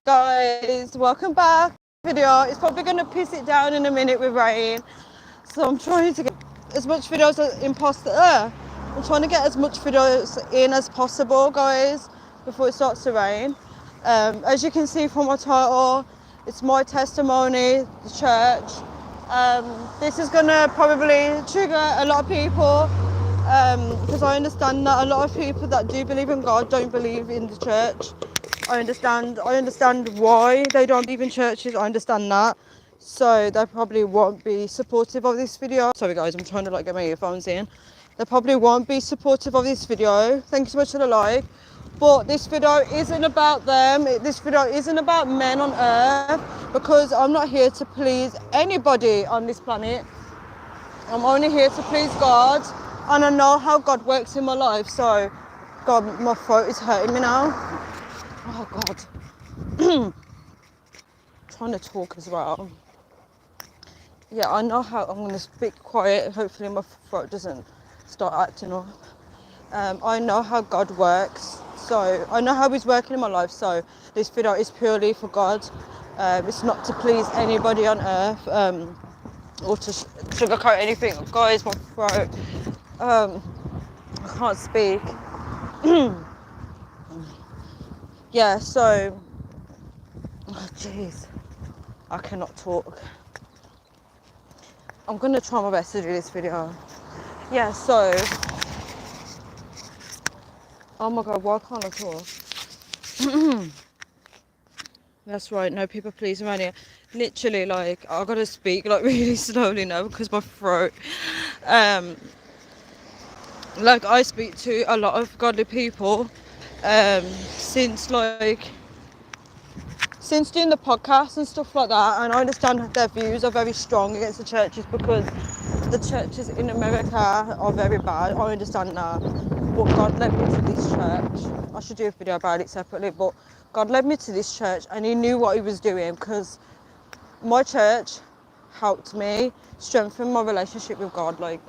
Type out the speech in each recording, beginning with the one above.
Guys, welcome back. Video. It's probably going to piss it down in a minute with rain, so I'm trying to get as much videos as impossible. I'm trying to get as much videos in as possible, guys, before it starts to rain. As you can see from my title, it's my testimony, the church. This is going to probably trigger a lot of people because I understand that a lot of people that do believe in God don't believe in the church. I understand why they don't believe in churches. I understand that. So they probably won't be supportive of this video. Sorry guys, I'm trying to get my earphones in. They probably won't be supportive of this video. Thank you so much for the like. But this video isn't about them. This video isn't about men on earth, because I'm not here to please anybody on this planet. I'm only here to please God, and I know how God works in my life. So, God, my throat is hurting me now. Oh God. Trying to talk as well. Yeah, I know how I'm going to speak quiet. Hopefully my throat doesn't start acting up. I know how God works. So I know how he's working in my life. So this video is purely for God. It's not to please anybody on earth or to sugarcoat anything. Guys, my throat. I can't speak. Yeah, so... Oh, jeez. I cannot talk. I'm going to try my best to do this video. Yeah, so... Oh my God, why can't I talk? That's right, no people pleasing around here. Literally, I gotta speak really slowly now because my throat. I speak to a lot of godly people since since doing the podcast and stuff like that, and I understand that their views are very strong against the churches because the churches in America are very bad. I understand that, but God led me to this church. I should do a video about it separately, but God led me to this church and he knew what he was doing, because my church helped me strengthen my relationship with God. I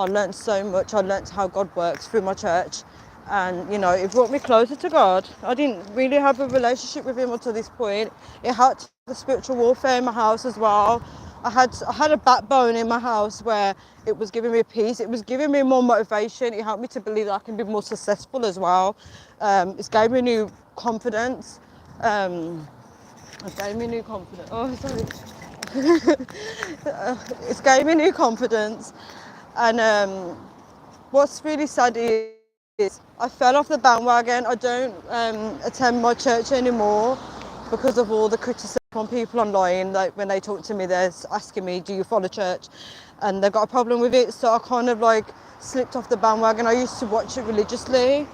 learned so much. I learned how God works through my church, and it brought me closer to God. I didn't really have a relationship with him until this point. It helped the spiritual warfare in my house as well. I had a backbone in my house where it was giving me peace. It was giving me more motivation. It helped me to believe that I can be more successful as well. It's gave me new confidence. It gave me new confidence. Oh, sorry. It's gave me new confidence. And what's really sad is I fell off the bandwagon. I don't attend my church anymore because of all the criticism from people online. Like when they talk to me, they're asking me, do you follow church? And they've got a problem with it. So I kind of slipped off the bandwagon. I used to watch it religiously.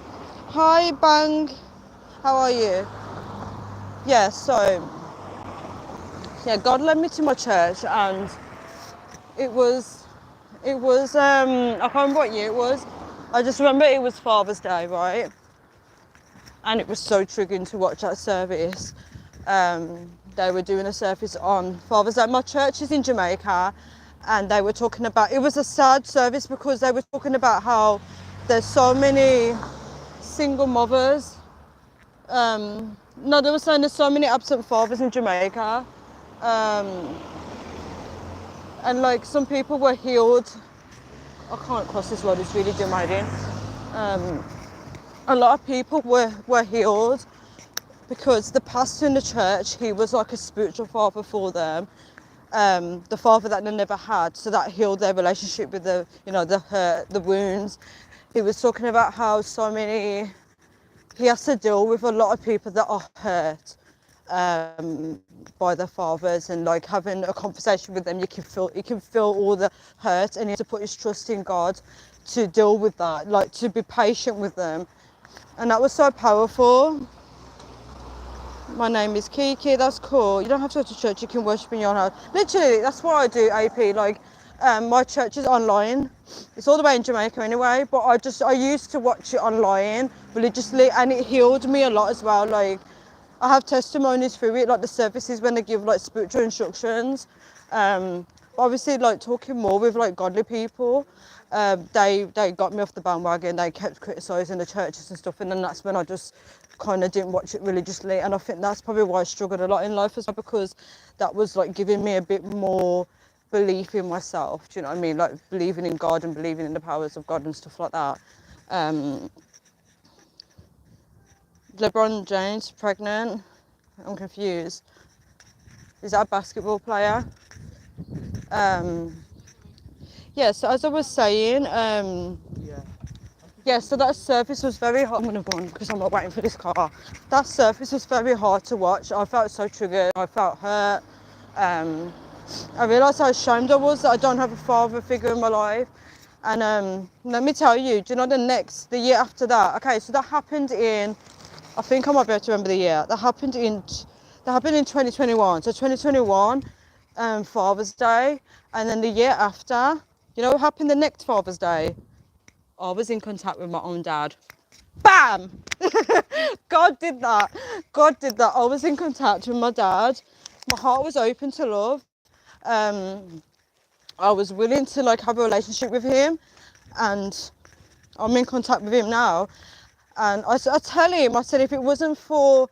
Hi, Bang. How are you? Yeah, so... Yeah, God led me to my church, and it was I can't remember what year it was. I just remember it was Father's Day, right? And it was so triggering to watch that service. They were doing a service on Father's Day. My church is in Jamaica, and they were talking about, it was a sad service because they were talking about how there's so many single mothers. No, they were saying there's so many absent fathers in Jamaica. And some people were healed. I can't cross this road, it's really demanding. A lot of people were healed because the pastor in the church, he was like a spiritual father for them. The father that they never had, so that healed their relationship with the hurt, the wounds. He was talking about how he has to deal with a lot of people that are hurt by their fathers, and having a conversation with them, you can feel all the hurt, and he has to put his trust in God to deal with that, to be patient with them. And that was so powerful. My name is Kiki. That's cool. You don't have to go to church, you can worship in your own house. Literally, that's what I do, AP. My church is online. It's all the way in Jamaica anyway, but I used to watch it online religiously, and it healed me a lot as well. I have testimonies through it, the services when they give spiritual instructions. Obviously, talking more with godly people, they got me off the bandwagon. They kept criticising the churches and stuff, and then that's when I just kind of didn't watch it religiously, and I think that's probably why I struggled a lot in life as well, because that was like giving me a bit more belief in myself. Do you know what I mean? Like believing in God and believing in the powers of God and stuff like that. LeBron James pregnant. I'm confused. Is that a basketball player? Yeah, so as I was saying, yeah, so that surface was very hard. I'm gonna go on because I'm not waiting for this car. That surface was very hard to watch. I felt so triggered. I felt hurt. I realised how ashamed I was that I don't have a father figure in my life. And let me tell you, do you know the year after that? Okay, so that happened in, I think I might be able to remember the year. That happened in 2021. So 2021, Father's Day, and then the year after, you know what happened the next Father's Day? I was in contact with my own dad. Bam! God did that. God did that. I was in contact with my dad. My heart was open to love. I was willing to like have a relationship with him, and I'm in contact with him now. And I tell him, I said, if it wasn't for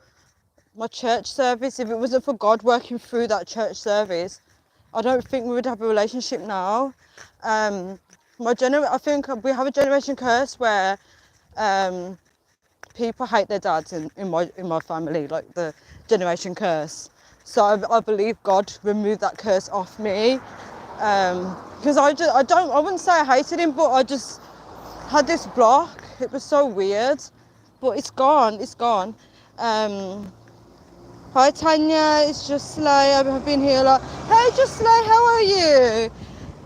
my church service, if it wasn't for God working through that church service, I don't think we would have a relationship now. I think we have a generation curse where people hate their dads in my family, like the generation curse. So I believe God removed that curse off me, because I wouldn't say I hated him, but I just had this block. It was so weird, but it's gone. It's gone. Hi Tanya, it's just Slay. I've been here like, hey, just Slay, how are you?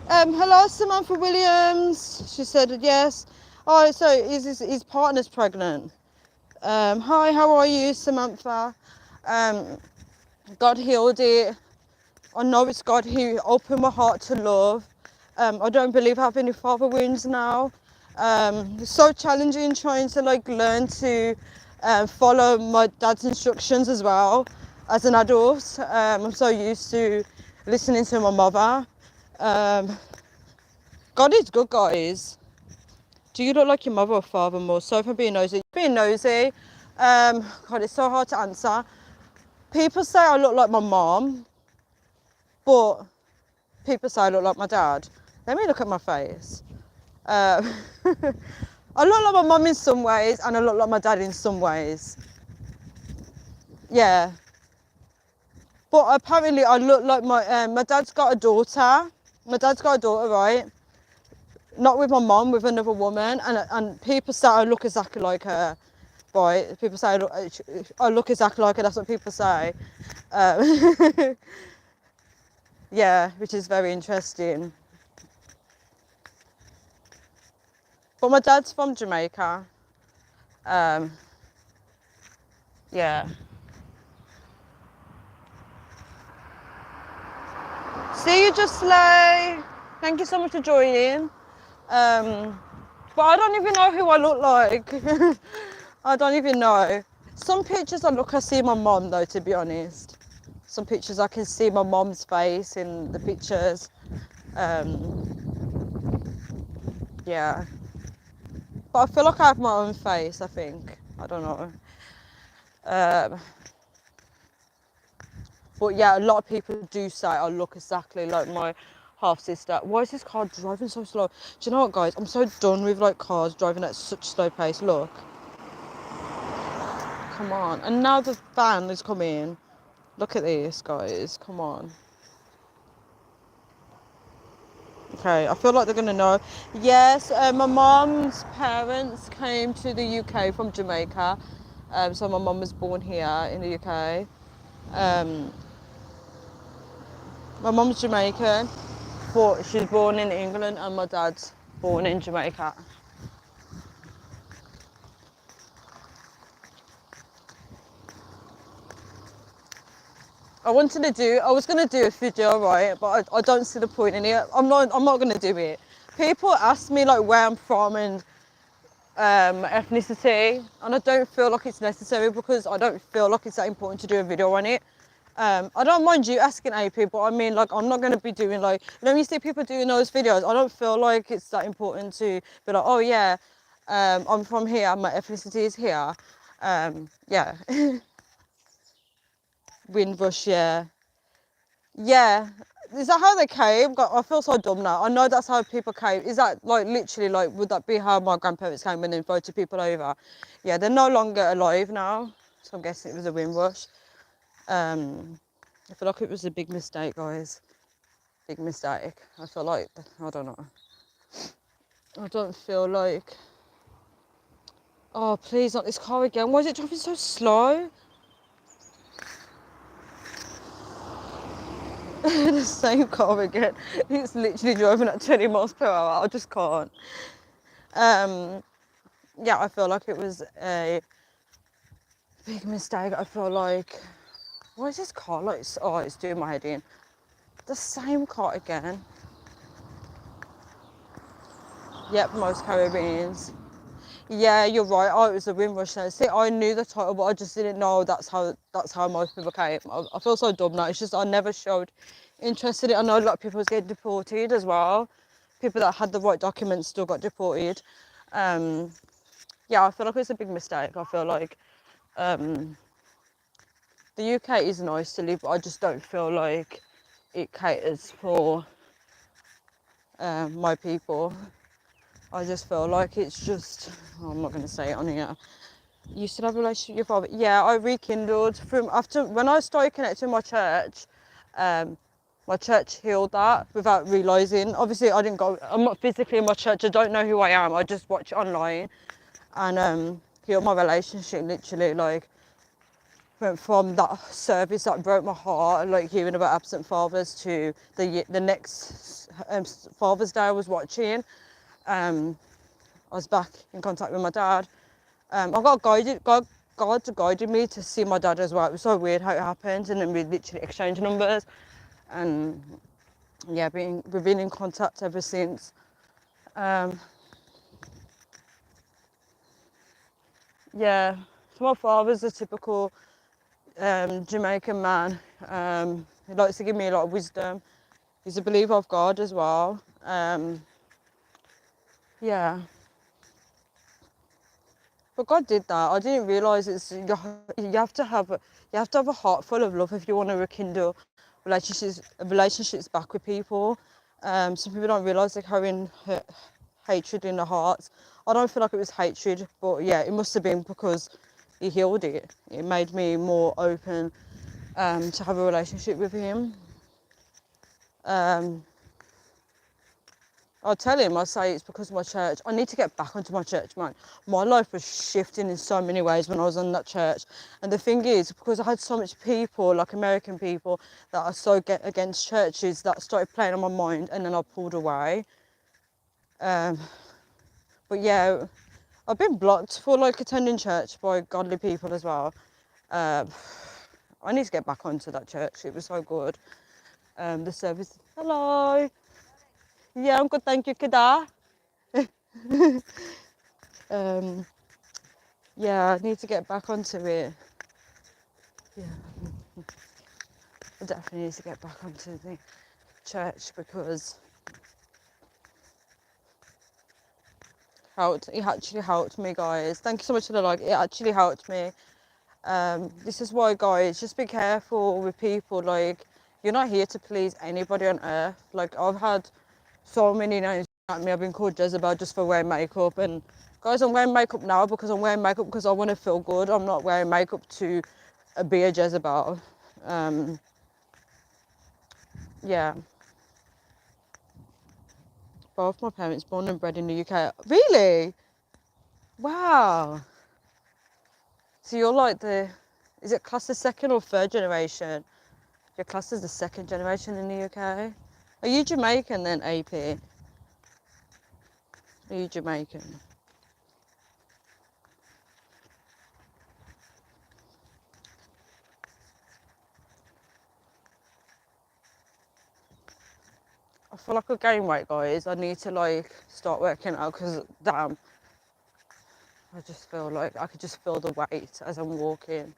Hello, Samantha Williams. She said yes. Oh, so his partner's pregnant. Hi, how are you, Samantha? God healed it. I know it's God who opened my heart to love. I don't believe I have any father wounds now. It's so challenging trying to like learn to follow my dad's instructions as well as an adult. I'm so used to listening to my mother. God is good, guys. Do you look like your mother or father more? Sorry for being nosy. Being nosy. God, it's so hard to answer. People say I look like my mom, but people say I look like my dad. Let me look at my face. I look like my mum in some ways, and I look like my dad in some ways. Yeah. But apparently I look like my dad's got a daughter. My dad's got a daughter, right? Not with my mum, with another woman. And people say I look exactly like her. Right? People say I look exactly like her. That's what people say. Yeah, which is very interesting. But my dad's from Jamaica. Yeah. See you, Just Slay. Thank you so much for joining. But I don't even know who I look like. I don't even know. Some pictures I see my mum though, to be honest. Some pictures I can see my mum's face in the pictures. Yeah. But I feel like I have my own face, I think. I don't know. But yeah, a lot of people do say I look exactly like my half sister. Why is this car driving so slow? Do you know what, guys? I'm so done with like cars driving at such slow pace. Look. Come on. And now the van is coming. Look at this, guys. Come on. Okay, I feel like they're gonna know. Yes, my mum's parents came to the UK from Jamaica. So my mum was born here in the UK. My mum's Jamaican, but she's born in England, and my dad's born in Jamaica. I was gonna do a video, right, but I don't see the point in it. I'm not gonna do it. People ask me like where I'm from and ethnicity, and I don't feel like it's necessary because I don't feel like it's that important to do a video on it. I don't mind you asking AP, but I mean, like, I'm not going to be doing like, when you see people doing those videos, I don't feel like it's that important to be like, oh yeah, I'm from here, my ethnicity is here. Yeah. Windrush, yeah. Yeah. Is that how they came? God, I feel so dumb now. I know that's how people came. Is that like literally like, would that be how my grandparents came and then voted people over? Yeah, they're no longer alive now. So I'm guessing it was a Windrush. I feel like it was a big mistake, guys. Big mistake. I feel like, I don't know. I don't feel like, oh, please, not this car again. Why is it driving so slow? The same car again. It's literally driving at 20 miles per hour. I just can't. Yeah, I feel like it was a big mistake. I feel like, why is this car like, oh, it's doing my head in. The same car again. Yep, most Caribbeans. Yeah, you're right. Oh, it was the Windrush. Now. See, I knew the title, but I just didn't know that's how most people came. I feel so dumb now. It's just I never showed interest in it. I know a lot of people was getting deported as well. People that had the right documents still got deported. Yeah, I feel like it's a big mistake. I feel like the UK is nice to live, but I just don't feel like it caters for my people. I just feel like it's just, oh, I'm not going to say it on here. You still have a relationship with your father? Yeah, I rekindled from after when I started connecting with my church healed that without realising. Obviously, I didn't go, I'm not physically in my church, I don't know who I am, I just watch it online and healed my relationship literally, like, went from that service that broke my heart, like hearing about absent fathers, to the next Father's Day I was watching. I was back in contact with my dad. I got God guided me to see my dad as well. It was so weird how it happened, and then we literally exchanged numbers, and yeah, we've been in contact ever since. Um, yeah, so my father's a typical Jamaican man. He likes to give me a lot of wisdom. He's a believer of God as well. Yeah, but God did that. I didn't realise you have to have a heart full of love if you want to rekindle relationships back with people. Some people don't realise they're carrying hatred in their hearts. I don't feel like it was hatred, but yeah, it must have been because he healed it. It made me more open to have a relationship with him. Um, I'll tell him, I'll say it's because of my church. I need to get back onto my church, man. My life was shifting in so many ways when I was on that church. And the thing is, because I had so much people, like American people, that are so against churches, that started playing on my mind, and then I pulled away. Um, but yeah, I've been blocked for like attending church by godly people as well. Um, I need to get back onto that church. It was so good. The service. Hello. Yeah, I'm good. Thank you, Kada. Um, yeah, I need to get back onto it. Yeah, I definitely need to get back onto the church because it actually helped me, guys. Thank you so much for the like. It actually helped me. This is why, guys, just be careful with people. Like, you're not here to please anybody on earth. Like, I've had so many names at me. I've been called Jezebel just for wearing makeup. And guys, I'm wearing makeup now because I'm wearing makeup because I want to feel good. I'm not wearing makeup to be a Jezebel. Yeah, both my parents born and bred in the UK. Really? Wow. So you're like is it classed as second or third generation? You're classed as the second generation in the UK. Are you Jamaican then, AP? Are you Jamaican? I feel like I gain weight, guys. I need to like start working out because damn, I just feel like I could just feel the weight as I'm walking.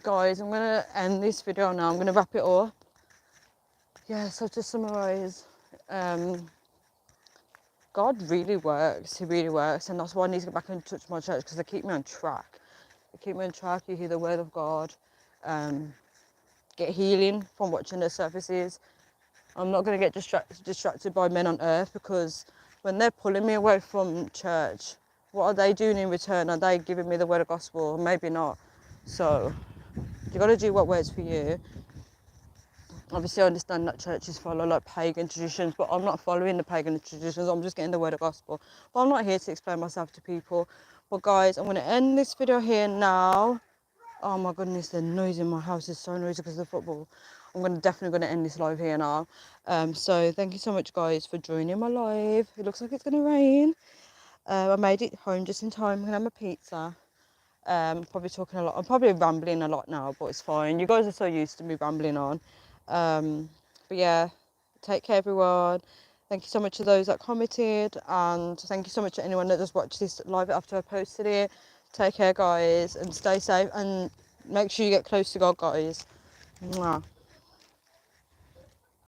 Guys, I'm gonna end this video now. I'm gonna wrap it up. Yeah, so to summarise, God really works. He really works, and that's why I need to get back and touch my church, because they keep me on track. They keep me on track. You hear the word of God. Get healing from watching their services. I'm not going to get distracted by men on earth, because when they're pulling me away from church, what are they doing in return? Are they giving me the word of gospel? Maybe not. So you got to do what works for you. Obviously, I understand that churches follow like pagan traditions, but I'm not following the pagan traditions. I'm just getting the word of gospel. But I'm not here to explain myself to people. But guys, I'm going to end this video here now. Oh my goodness, the noise in my house is so noisy because of the football. Definitely going to end this live here now. So thank you so much, guys, for joining my live. It looks like it's going to rain. I made it home just in time. I'm going to have my pizza. Probably talking a lot. I'm probably rambling a lot now, but it's fine. You guys are so used to me rambling on. But yeah, take care, everyone. Thank you so much to those that commented, and thank you so much to anyone that just watched this live after I posted it. Take care, guys, and stay safe, and make sure you get close to God, guys. Mwah.